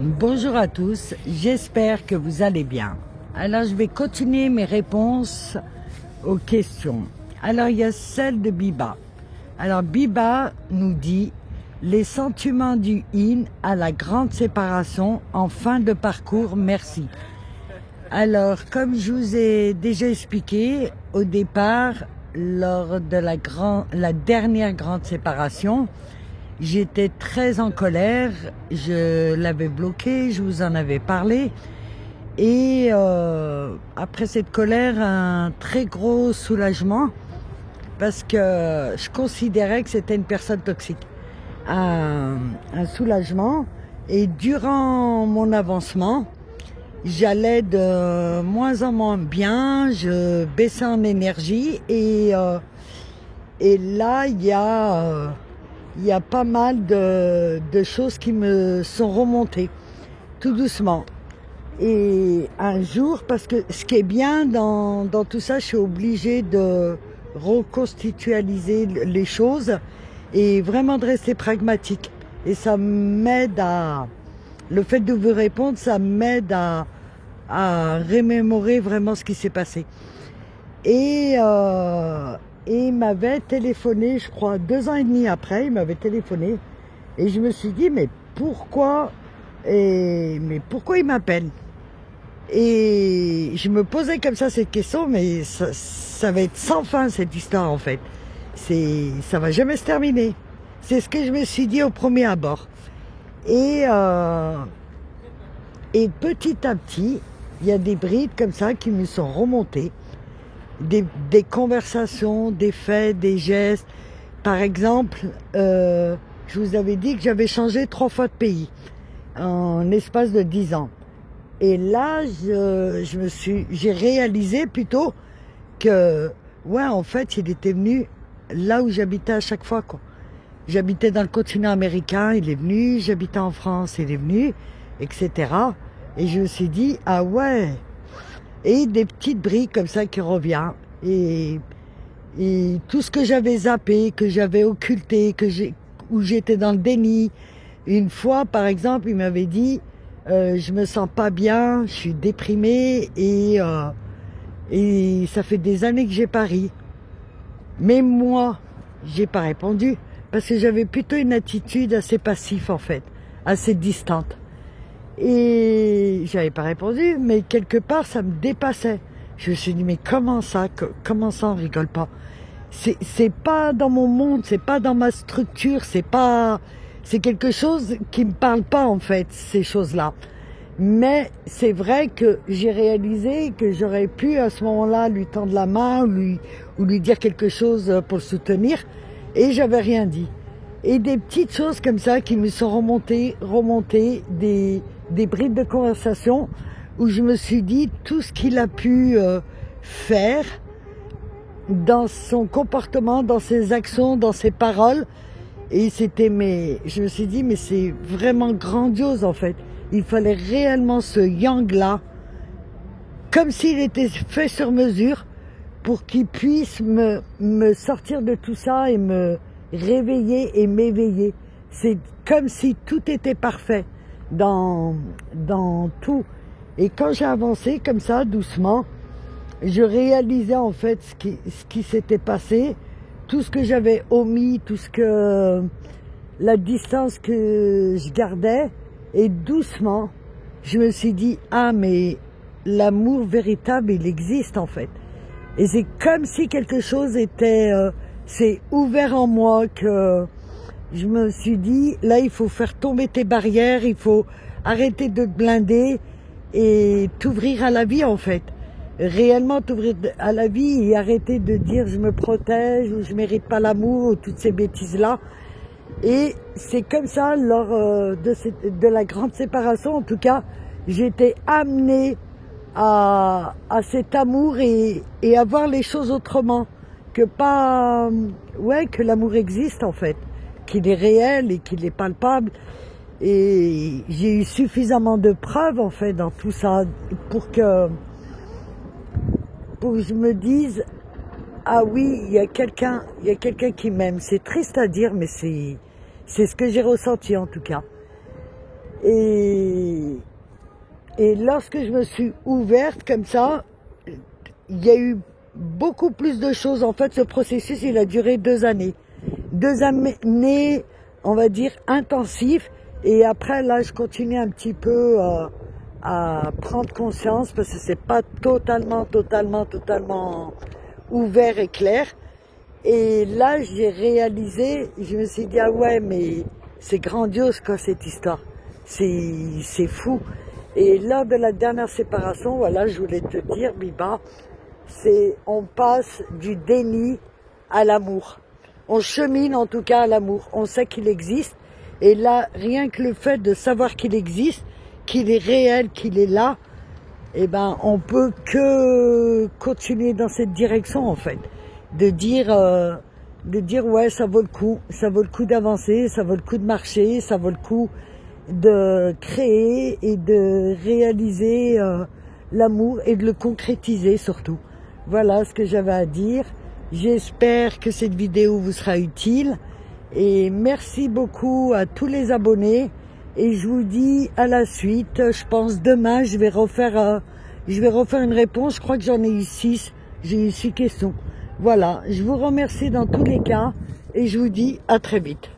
Bonjour à tous, j'espère que vous allez bien. Alors je vais continuer mes réponses aux questions. Alors il y a celle de Biba. Alors Biba nous dit les sentiments du in à la grande séparation en fin de parcours, merci. Alors comme je vous ai déjà expliqué au départ, lors de la dernière grande séparation, j'étais très en colère, je l'avais bloqué, je vous en avais parlé. Et après cette colère, un très gros soulagement parce que je considérais que c'était une personne toxique. Un soulagement. Et durant mon avancement, j'allais de moins en moins bien, je baissais en énergie et là, il y a pas mal de choses qui me sont remontées, tout doucement. Et un jour, parce que ce qui est bien dans tout ça, je suis obligée de reconstitualiser les choses et vraiment de rester pragmatique. Et ça m'aide à... Le fait de vous répondre, ça m'aide à remémorer vraiment ce qui s'est passé. Et il m'avait téléphoné, je crois, 2 ans et demi après, il m'avait téléphoné. Et je me suis dit, mais pourquoi il m'appelle? Et je me posais comme ça cette question, mais ça va être sans fin cette histoire en fait. Ça va jamais se terminer. C'est ce que je me suis dit au premier abord. Et petit à petit, il y a des brides comme ça qui me sont remontées. Des conversations, des faits, des gestes. Par exemple, je vous avais dit que j'avais changé 3 fois de pays en espace de 10 ans. Et là, j'ai réalisé plutôt que, ouais, en fait, il était venu là où j'habitais à chaque fois, quoi. J'habitais dans le continent américain, il est venu, j'habitais en France, il est venu, etc. Et je me suis dit, ah ouais. Et des petites briques comme ça qui reviennent. Et tout ce que j'avais zappé, que j'avais occulté, où j'étais dans le déni. Une fois, par exemple, il m'avait dit, je me sens pas bien, je suis déprimée et ça fait des années que j'ai pas ri. Mais moi, j'ai pas répondu parce que j'avais plutôt une attitude assez passive en fait, assez distante. Et j'avais pas répondu, mais quelque part ça me dépassait. Je me suis dit mais comment ça on rigole pas? C'est pas dans mon monde, c'est pas dans ma structure, c'est quelque chose qui me parle pas en fait, ces choses-là. Mais c'est vrai que j'ai réalisé que j'aurais pu à ce moment-là lui tendre la main ou lui dire quelque chose pour le soutenir et j'avais rien dit. Et des petites choses comme ça qui me sont remontées, des bribes de conversation où je me suis dit tout ce qu'il a pu faire dans son comportement, dans ses actions, dans ses paroles. Et je me suis dit, mais c'est vraiment grandiose en fait. Il fallait réellement ce yang-là, comme s'il était fait sur mesure, pour qu'il puisse me sortir de tout ça et me réveiller et m'éveiller. C'est comme si tout était parfait dans tout. Et quand j'ai avancé comme ça, doucement, je réalisais en fait ce qui s'était passé, tout ce que j'avais omis, la distance que je gardais, et doucement, je me suis dit, ah mais l'amour véritable, il existe en fait. Et c'est comme si quelque chose s'est ouvert en moi, que je me suis dit, là il faut faire tomber tes barrières, il faut arrêter de te blinder et t'ouvrir à la vie en fait. Réellement t'ouvrir à la vie et arrêter de dire je me protège ou je mérite pas l'amour ou toutes ces bêtises-là. Et c'est comme ça, lors de la grande séparation, en tout cas, j'étais amenée à cet amour et à voir les choses autrement. Que l'amour existe en fait, qu'il est réel et qu'il est palpable. Et j'ai eu suffisamment de preuves en fait dans tout ça pour que je me dise, ah oui, il y a quelqu'un qui m'aime. C'est triste à dire, mais c'est ce que j'ai ressenti en tout cas. Et lorsque je me suis ouverte comme ça, il y a eu beaucoup plus de choses. En fait, ce processus, il a duré 2 années. 2 années, on va dire, intensives. Et après, là, je continue un petit peu à prendre conscience parce que c'est pas totalement ouvert et clair. Et là, j'ai réalisé, je me suis dit, ah ouais, mais c'est grandiose quoi cette histoire. C'est fou. Et lors de la dernière séparation, voilà, je voulais te dire, Biba, on passe du déni à l'amour. On chemine en tout cas à l'amour. On sait qu'il existe. Et là, rien que le fait de savoir qu'il existe, qu'il est réel, qu'il est là, eh ben, on peut que continuer dans cette direction en fait. De dire ouais, ça vaut le coup d'avancer, ça vaut le coup de marcher, ça vaut le coup de créer et de réaliser l'amour et de le concrétiser surtout. Voilà ce que j'avais à dire. J'espère que cette vidéo vous sera utile et merci beaucoup à tous les abonnés et je vous dis à la suite. Je pense demain je vais refaire une réponse. Je crois que j'en ai eu 6. J'ai eu 6 questions. Voilà, je vous remercie dans tous les cas et je vous dis à très vite.